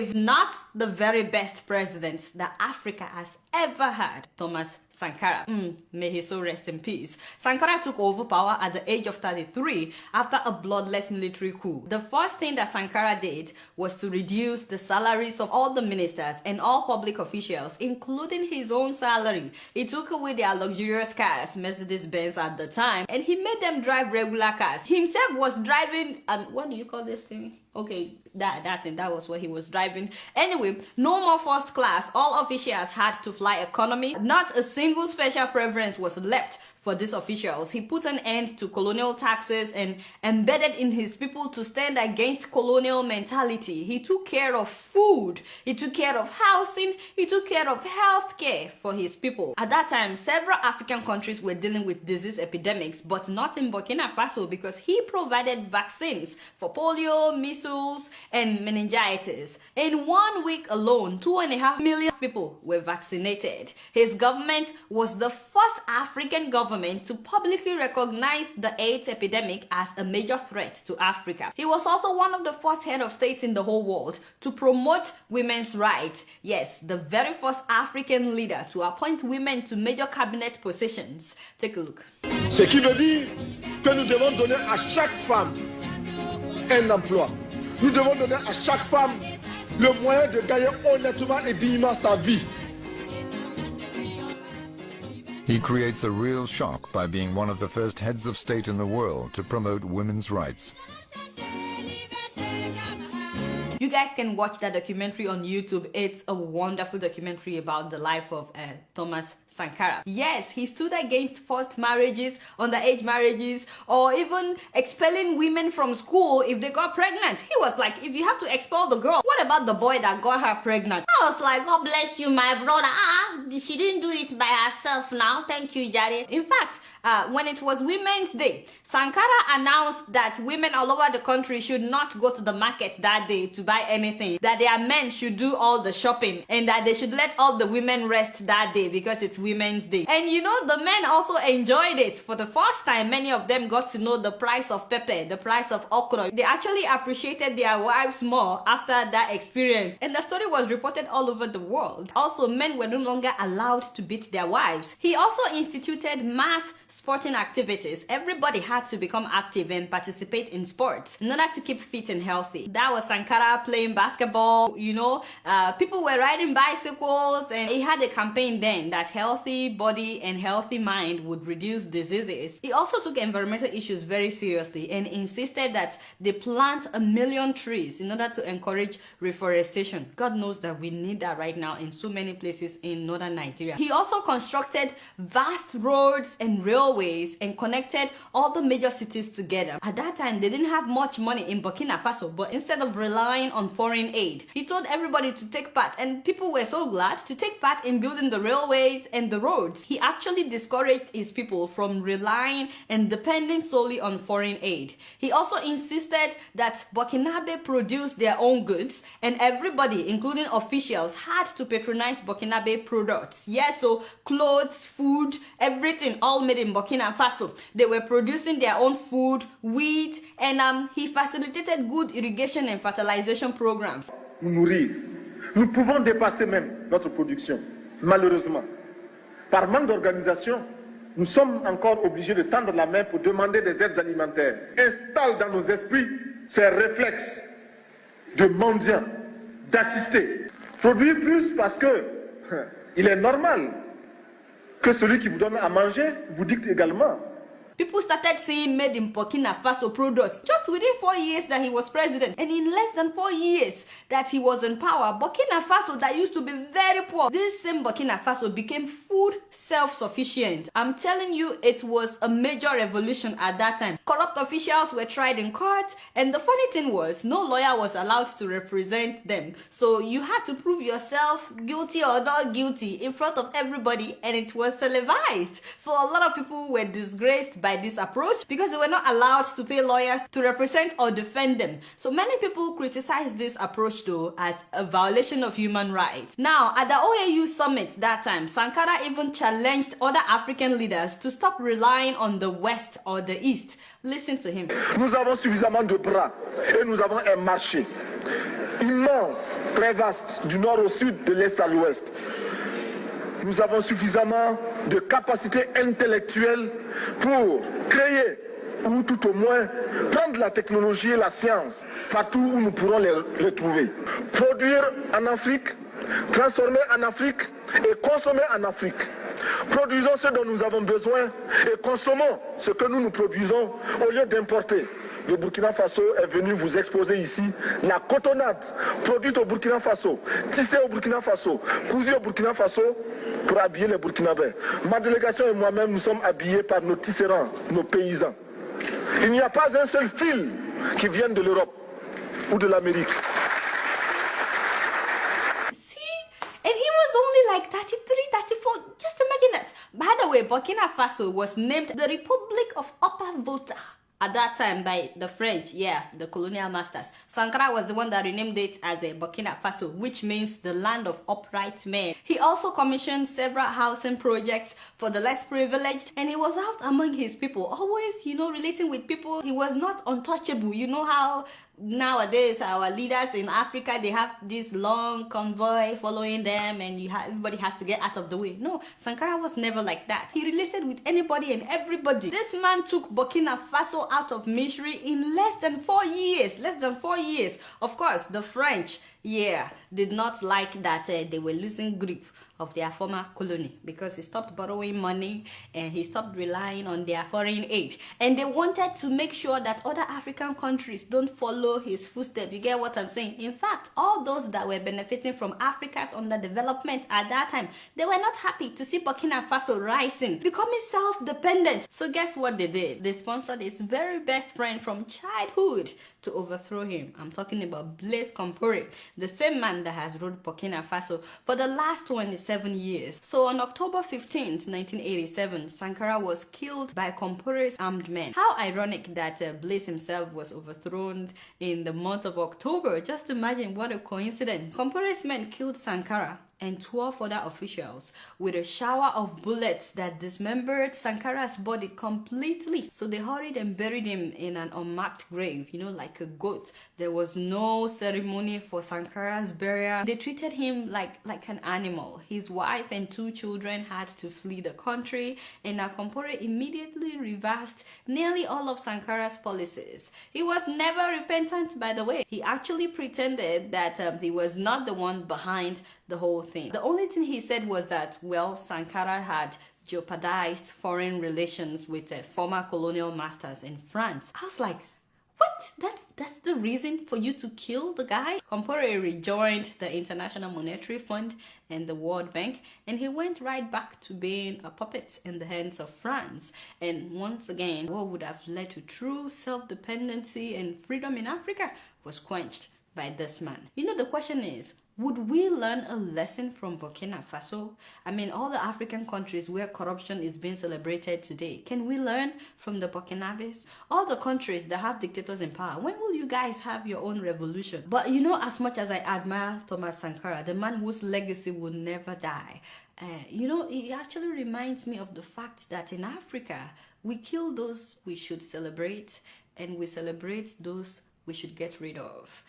if not the very best president that Africa has ever had, Thomas Sankara. May he so rest in peace. Sankara took over power at the age of 33 after a bloodless military coup. The first thing that Sankara did was to reduce the salaries of all the ministers and all public officials, including his own salary. He took away their luxurious cars, Mercedes-Benz at the time, and he made them drive regular cars. He himself was driving, what do you call this thing? Okay, that was what he was driving. Anyway, no more first class. All officials had to fly economy. Not a single special preference was left for these officials. He put an end to colonial taxes and embedded in his people to stand against colonial mentality. He took care of food, he took care of housing, he took care of health care for his people. At that time, several African countries were dealing with disease epidemics, but not in Burkina Faso because he provided vaccines for polio, measles, and meningitis. In 1 week alone, 2.5 million people were vaccinated. His government was the first African government to publicly recognize the AIDS epidemic as a major threat to Africa. He was also one of the first head of states in the whole world to promote women's rights. Yes, the very first African leader to appoint women to major cabinet positions. Take a look. Ce qui veut dire que nous devons donner à chaque femme un emploi. Nous devons donner à chaque femme le moyen de gagner honnêtement et dignement sa vie. He creates a real shock by being one of the first heads of state in the world to promote women's rights. You guys can watch that documentary on YouTube. It's a wonderful documentary about the life of Thomas Sankara. Yes, he stood against forced marriages, underage marriages, or even expelling women from school if they got pregnant. He was like, if you have to expel the girl, what about the boy that got her pregnant? I was like, God bless you, my brother. She didn't do it by herself now. Thank you, Jare. In fact, when it was Women's Day, Sankara announced that women all over the country should not go to the market that day to buy anything, that their men should do all the shopping, and that they should let all the women rest that day because it's Women's Day. And you know, the men also enjoyed it. For the first time, many of them got to know the price of pepper, the price of okra. They actually appreciated their wives more after that experience. And the story was reported all over the world. Also, men were no longer allowed to beat their wives. He also instituted mass sporting activities. Everybody had to become active and participate in sports in order to keep fit and healthy. That was Sankara playing basketball, you know, people were riding bicycles, and he had a campaign then that healthy body and healthy mind would reduce diseases. He also took environmental issues very seriously and insisted that they plant 1 million trees in order to encourage reforestation. God knows that we need that right now in so many places in northern Nigeria. He also constructed vast roads and railways and connected all the major cities together. At that time, they didn't have much money in Burkina Faso, but instead of relying on foreign aid, he told everybody to take part, and people were so glad to take part in building the railways and the roads. He actually discouraged his people from relying and depending solely on foreign aid. He also insisted that Burkinabe produce their own goods, and everybody, including officials, had to patronize Burkinabe products. Yeah, so clothes, food, everything, all made in Burkina Faso. They were producing their own food, wheat, and he facilitated good irrigation and fertilization programs. Nous nourrir. Nous pouvons dépasser même notre production. Malheureusement, par manque d'organisation, nous sommes encore obligés de tendre la main pour demander des aides alimentaires. Installe dans nos esprits ces réflexes de mendiants, d'assister. Produire plus parce que il est normal que celui qui vous donne à manger vous dicte également. People started seeing made in Burkina Faso products just within 4 years that he was president. And in less than 4 years that he was in power, Burkina Faso, that used to be very poor, this same Burkina Faso became food self-sufficient. I'm telling you, it was a major revolution at that time. Corrupt officials were tried in court, and the funny thing was, no lawyer was allowed to represent them. So you had to prove yourself guilty or not guilty in front of everybody, and it was televised. So a lot of people were disgraced by this approach because they were not allowed to pay lawyers to represent or defend them. So many people criticize this approach though as a violation of human rights. Now, at the OAU summit that time, Sankara even challenged other African leaders to stop relying on the West or the East. Listen to him. Nous avons suffisamment de bras et nous avons un marché. immense, très vaste, du nord au sud, de l'est à l'ouest. Nous avons suffisamment de capacités intellectuelles pour créer, ou tout au moins prendre la technologie et la science partout où nous pourrons les trouver. Produire en Afrique, transformer en Afrique et consommer en Afrique. Produisons ce dont nous avons besoin et consommons ce que nous produisons au lieu d'importer. Le Burkina Faso est venu vous exposer ici la cotonnade produite au Burkina Faso, tissée au Burkina Faso, cousue au Burkina Faso pour habiller les Burkinabés. Ma délégation et moi-même, nous sommes habillés par nos tisserands, nos paysans. Il n'y a pas un seul fil qui vienne de l'Europe ou de l'Amérique. And he was only like 33, 34. Just imagine that. By the way, Burkina Faso was named the Republic of Upper Volta at that time by the French, the colonial masters. Sankara was the one that renamed it as a Burkina Faso, which means the land of upright men. He also commissioned several housing projects for the less privileged, and he was out among his people, always, relating with people. He was not untouchable. You know how nowadays our leaders in Africa, they have this long convoy following them, and everybody has to get out of the way. No, Sankara was never like that. He related with anybody and everybody. This man took Burkina Faso out of misery in less than 4 years. Less than 4 years. Of course, the French, did not like that they were losing grip of their former colony, because he stopped borrowing money and he stopped relying on their foreign aid, and they wanted to make sure that other African countries don't follow his footsteps. You get what I'm saying? In fact, all those that were benefiting from Africa's underdevelopment at that time, they were not happy to see Burkina Faso rising, becoming self-dependent. So guess what they did? They sponsored his very best friend from childhood to overthrow him. I'm talking about Blaise Compaoré, the same man that has ruled Burkina Faso for the last 27 years. So on October 15th, 1987, Sankara was killed by Compaoré's armed men. How ironic that Blaise himself was overthrown in the month of October. Just imagine what a coincidence. Compaoré's men killed Sankara and 12 other officials with a shower of bullets that dismembered Sankara's body completely. So they hurried and buried him in an unmarked grave, like a goat. There was no ceremony for Sankara's burial. They treated him like an animal. His wife and 2 children had to flee the country, and Compaoré immediately reversed nearly all of Sankara's policies. He was never repentant, by the way. He actually pretended that he was not the one behind the whole thing. The only thing he said was that, Sankara had jeopardized foreign relations with former colonial masters in France. I was like, what? That's the reason for you to kill the guy? Compaoré rejoined the International Monetary Fund and the World Bank, and he went right back to being a puppet in the hands of France. And once again, what would have led to true self-dependency and freedom in Africa was quenched by this man. The question is, would we learn a lesson from Burkina Faso? I mean, all the African countries where corruption is being celebrated today, can we learn from the Burkinabés? All the countries that have dictators in power, when will you guys have your own revolution? But as much as I admire Thomas Sankara, the man whose legacy will never die, it actually reminds me of the fact that in Africa, we kill those we should celebrate, and we celebrate those we should get rid of.